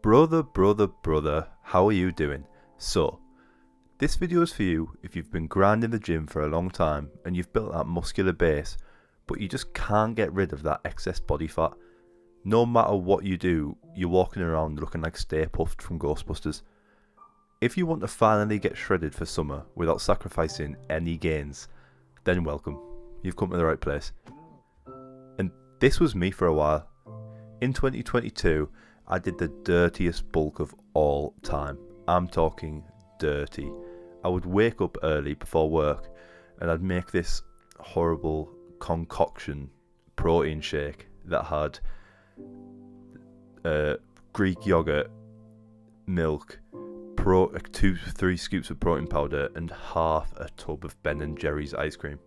Brother, how are you doing? So, this video is for you if you've been grinding the gym for a long time and you've built that muscular base, but you just can't get rid of that excess body fat. No matter what you do, you're walking around looking like Stay Puft from Ghostbusters. If you want to finally get shredded for summer without sacrificing any gains, then welcome. You've come to the right place. And this was me for a while. In 2022, I did the dirtiest bulk of all time. I'm talking dirty. I would wake up early before work and I'd make this horrible concoction protein shake that had Greek yogurt, milk, 2-3 scoops of protein powder and half a tub of Ben & Jerry's ice cream.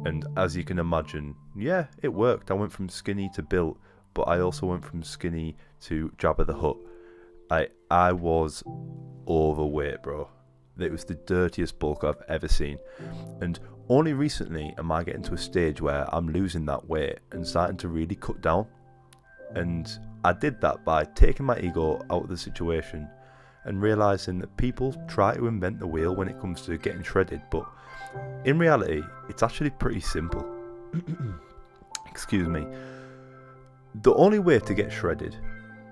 And as you can imagine, yeah, it worked. I went from skinny to built, but I also went from skinny to Jabba the Hutt. I was overweight, bro. It was the dirtiest bulk I've ever seen. And only recently am I getting to a stage where I'm losing that weight and starting to really cut down. And I did that by taking my ego out of the situation and realising that people try to invent the wheel when it comes to getting shredded, but in reality, it's actually pretty simple. Excuse me. The only way to get shredded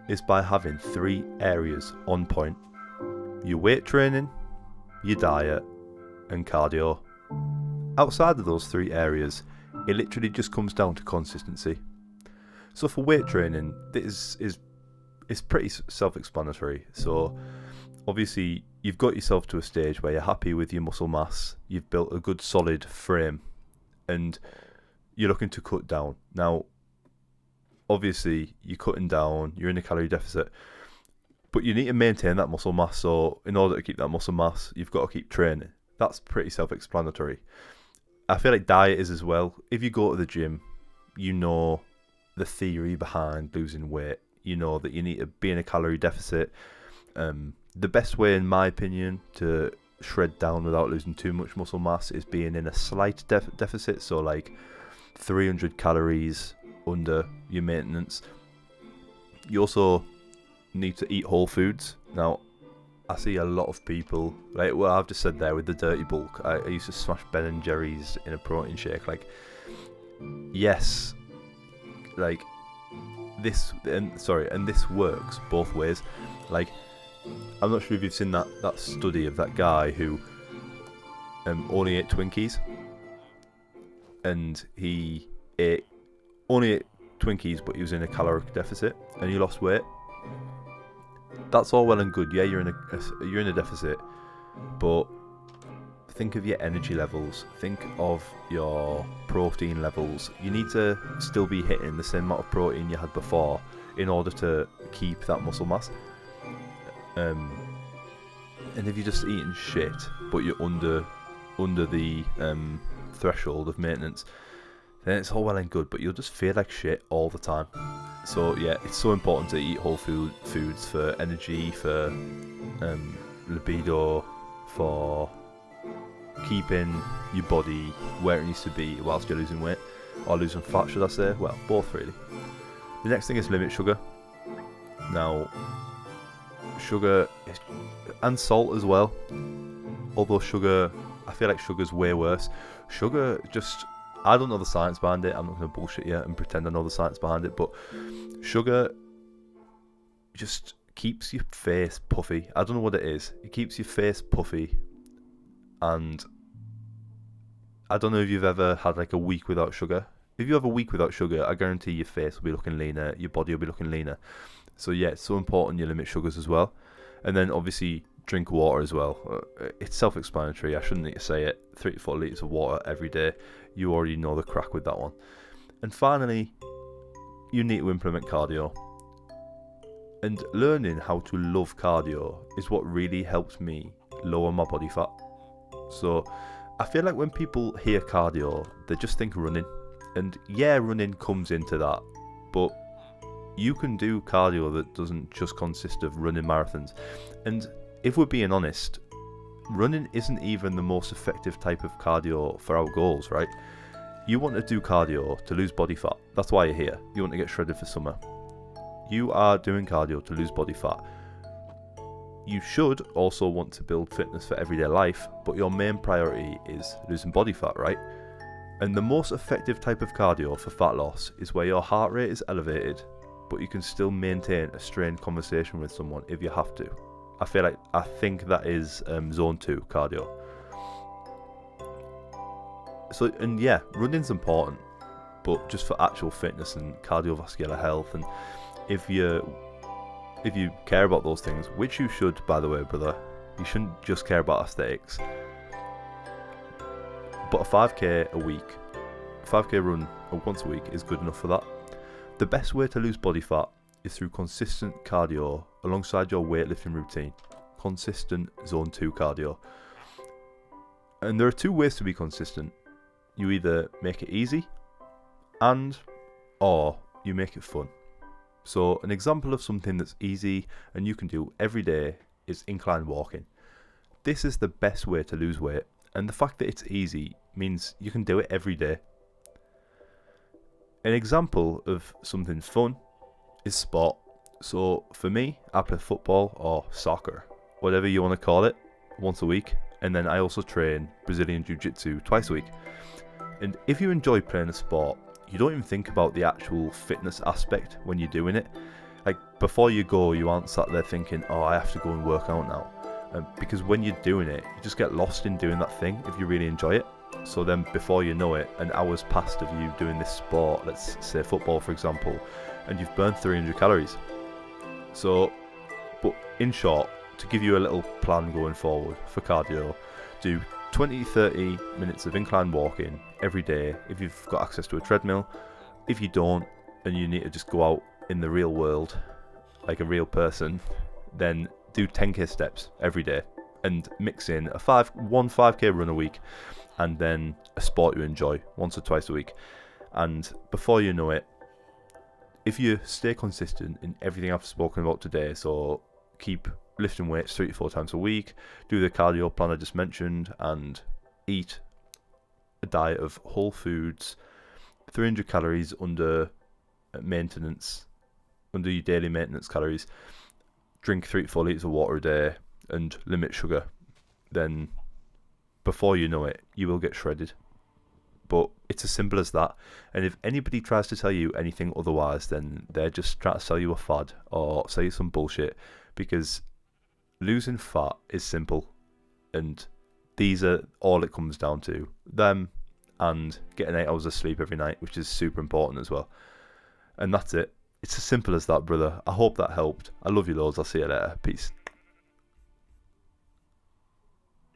is by having 3 areas on point: your weight training, your diet, and cardio. Outside of those 3 areas, it literally just comes down to consistency. So for weight training, this is pretty self-explanatory. So obviously, you've got yourself to a stage where you're happy with your muscle mass, you've built a good solid frame, and you're looking to cut down. Now, obviously, you're cutting down, you're in a calorie deficit, but you need to maintain that muscle mass. So in order to keep that muscle mass, you've got to keep training. That's pretty self-explanatory. I feel like diet is as well. If you go to the gym, you know the theory behind losing weight. You know that you need to be in a calorie deficit. The best way, in my opinion, to shred down without losing too much muscle mass is being in a slight deficit. So like 300 calories under your maintenance. You also need to eat whole foods. Now, I see a lot of people, like what I've just said there with the dirty bulk. I used to smash Ben & Jerry's in a protein shake. Like, yes, like this, and this works both ways. Like, I'm not sure if you've seen that study of that guy who only ate Twinkies, and he only ate Twinkies, but he was in a caloric deficit, and he lost weight. That's all well and good. Yeah, you're in a deficit, but think of your energy levels. Think of your protein levels. You need to still be hitting the same amount of protein you had before in order to keep that muscle mass. And if you're just eating shit, but you're under the threshold of maintenance, then it's all well and good, but you'll just feel like shit all the time. So yeah, it's so important to eat whole foods for energy, for libido, for keeping your body where it needs to be whilst you're losing weight, or losing fat, should I say? Well, both really. The next thing is limit sugar. Now, sugar and salt as well. Although sugar, I feel like sugar's way worse. Sugar just, I don't know the science behind it. I'm not going to bullshit you and pretend I know the science behind it, but sugar just keeps your face puffy. I don't know what it is. It keeps your face puffy, and I don't know if you've ever had like a week without sugar. If you have a week without sugar, I guarantee your face will be looking leaner, your body will be looking leaner. So yeah, it's so important you limit sugars as well. And then obviously drink water as well. It's self-explanatory. I shouldn't need to say it. 3 to 4 litres of water every day. You already know the crack with that one. And finally, you need to implement cardio. And learning how to love cardio is what really helps me lower my body fat. So I feel like when people hear cardio, they just think running. And yeah, running comes into that, but you can do cardio that doesn't just consist of running marathons. And if we're being honest, running isn't even the most effective type of cardio for our goals, right? You want to do cardio to lose body fat. That's why you're here. You want to get shredded for summer. you are doing cardio to lose body fat. You should also want to build fitness for everyday life, but your main priority is losing body fat, right? And the most effective type of cardio for fat loss is where your heart rate is elevated, but you can still maintain a strained conversation with someone if you have to. I think that is zone 2 cardio. So, and yeah, running's important, but just for actual fitness and cardiovascular health, and if you care about those things, which you should, by the way, brother, you shouldn't just care about aesthetics. But a 5k run once a week is good enough for that. The best way to lose body fat is through consistent cardio alongside your weightlifting routine. Consistent zone 2 cardio. And there are 2 ways to be consistent. You either make it easy or you make it fun. So an example of something that's easy and you can do every day is incline walking. This is the best way to lose weight, and the fact that it's easy means you can do it every day. An example of something fun is sport. So for me, I play football or soccer, whatever you want to call it, once a week, and then I also train Brazilian Jiu-Jitsu twice a week. And if you enjoy playing a sport, you don't even think about the actual fitness aspect when you're doing it. Like, before you go, you aren't sat there thinking, oh, I have to go and work out now. Because when you're doing it, you just get lost in doing that thing if you really enjoy it. So then before you know it, an hour's passed of you doing this sport, let's say football for example, and you've burned 300 calories. So, but in short, to give you a little plan going forward for cardio, do 20-30 minutes of incline walking every day if you've got access to a treadmill. If you don't, and you need to just go out in the real world like a real person, then do 10k steps every day and mix in one 5k run a week, and then a sport you enjoy once or twice a week. And before you know it, if you stay consistent in everything I've spoken about today, so keep lifting weights 3 to 4 times a week, do the cardio plan I just mentioned, and eat a diet of whole foods, 300 calories under your daily maintenance calories, drink 3 to 4 litres of water a day, and limit sugar, then before you know it, you will get shredded. But it's as simple as that. And if anybody tries to tell you anything otherwise, then they're just trying to sell you a fad or sell you some bullshit, because losing fat is simple, and these are all it comes down to. Them and getting 8 hours of sleep every night, which is super important as well. And that's it. It's as simple as that, brother. I hope that helped. I love you loads. I'll see you later. Peace.